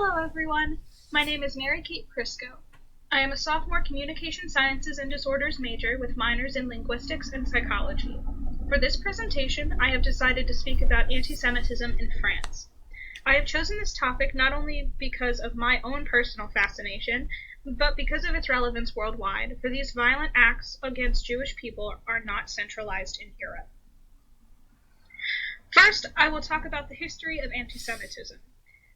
Hello everyone, my name is Mary Kate Prisco. I am a sophomore Communication Sciences and Disorders major with minors in linguistics and psychology. For this presentation, I have decided to speak about anti-Semitism in France. I have chosen this topic not only because of my own personal fascination, but because of its relevance worldwide, for these violent acts against Jewish people are not centralized in Europe. First, I will talk about the history of anti-Semitism.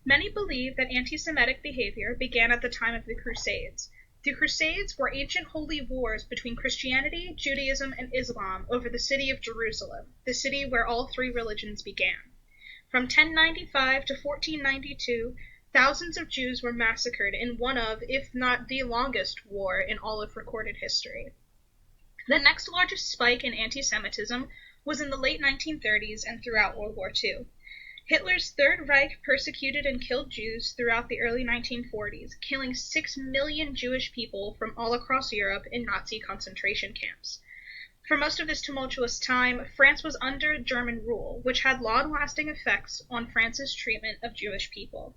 Many believe that anti-Semitic behavior began at the time of the Crusades. The Crusades were ancient holy wars between Christianity, Judaism, and Islam over the city of Jerusalem, the city where all three religions began. From 1095 to 1492, thousands of Jews were massacred in one of, if not the longest, war in all of recorded history. The next largest spike in anti-Semitism was in the late 1930s and throughout World War II. Hitler's Third Reich persecuted and killed Jews throughout the early 1940s, killing 6 million Jewish people from all across Europe in Nazi concentration camps. For most of this tumultuous time, France was under German rule, which had long-lasting effects on France's treatment of Jewish people.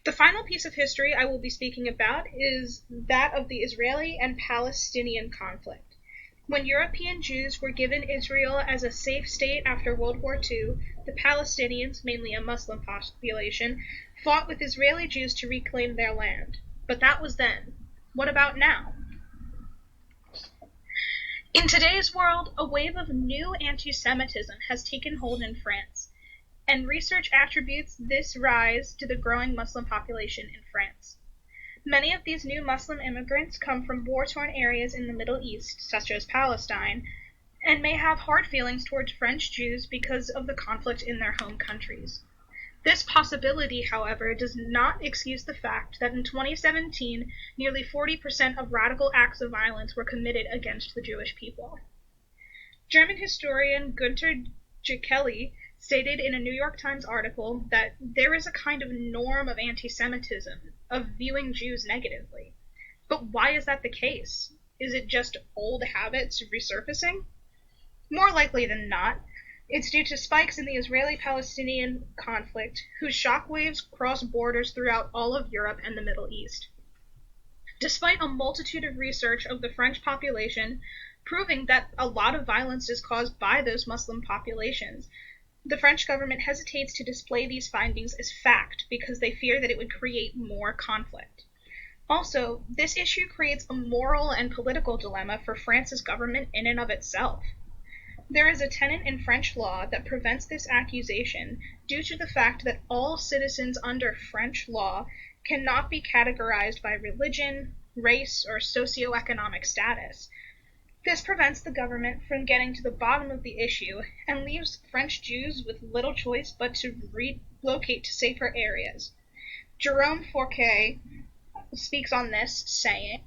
The final piece of history I will be speaking about is that of the Israeli and Palestinian conflict. When European Jews were given Israel as a safe state after World War II, the Palestinians, mainly a Muslim population, fought with Israeli Jews to reclaim their land. But that was then. What about now? In today's world, a wave of new anti-Semitism has taken hold in France, and research attributes this rise to the growing Muslim population in France. Many of these new Muslim immigrants come from war-torn areas in the Middle East, such as Palestine, and may have hard feelings towards French Jews because of the conflict in their home countries. This possibility, however, does not excuse the fact that in 2017, nearly 40% of radical acts of violence were committed against the Jewish people. German historian Günter Jeckelli stated in a New York Times article that there is a kind of norm of anti-Semitism, of viewing Jews negatively. But why is that the case? Is it just old habits resurfacing? More likely than not, it's due to spikes in the Israeli-Palestinian conflict, whose shockwaves cross borders throughout all of Europe and the Middle East. Despite a multitude of research of the French population proving that a lot of violence is caused by those Muslim populations, the French government hesitates to display these findings as fact because they fear that it would create more conflict. Also, this issue creates a moral and political dilemma for France's government in and of itself. There is a tenet in French law that prevents this accusation due to the fact that all citizens under French law cannot be categorized by religion, race, or socioeconomic status. This prevents the government from getting to the bottom of the issue and leaves French Jews with little choice but to relocate to safer areas. Jerome Fourquet speaks on this, saying,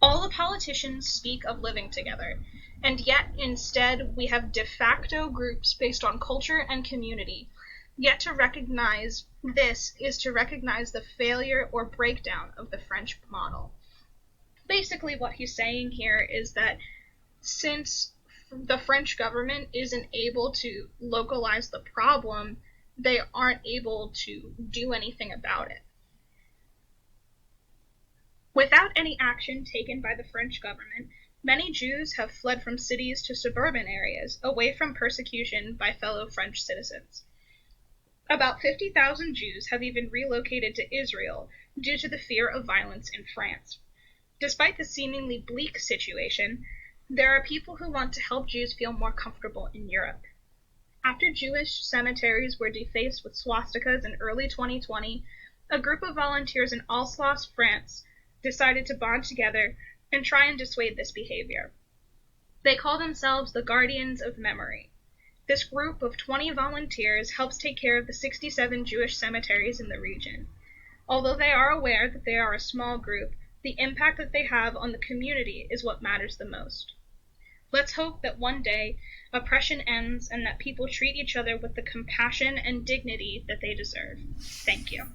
"All the politicians speak of living together, and yet instead we have de facto groups based on culture and community. Yet to recognize this is to recognize the failure or breakdown of the French model." Basically what he's saying here is that since the French government isn't able to localize the problem, they aren't able to do anything about it. Without any action taken by the French government, many Jews have fled from cities to suburban areas, away from persecution by fellow French citizens. About 50,000 Jews have even relocated to Israel due to the fear of violence in France. Despite the seemingly bleak situation, there are people who want to help Jews feel more comfortable in Europe. After Jewish cemeteries were defaced with swastikas in early 2020, a group of volunteers in Alsace, France, decided to bond together and try and dissuade this behavior. They call themselves the Guardians of Memory. This group of 20 volunteers helps take care of the 67 Jewish cemeteries in the region. Although they are aware that they are a small group, the impact that they have on the community is what matters the most. Let's hope that one day oppression ends and that people treat each other with the compassion and dignity that they deserve. Thank you.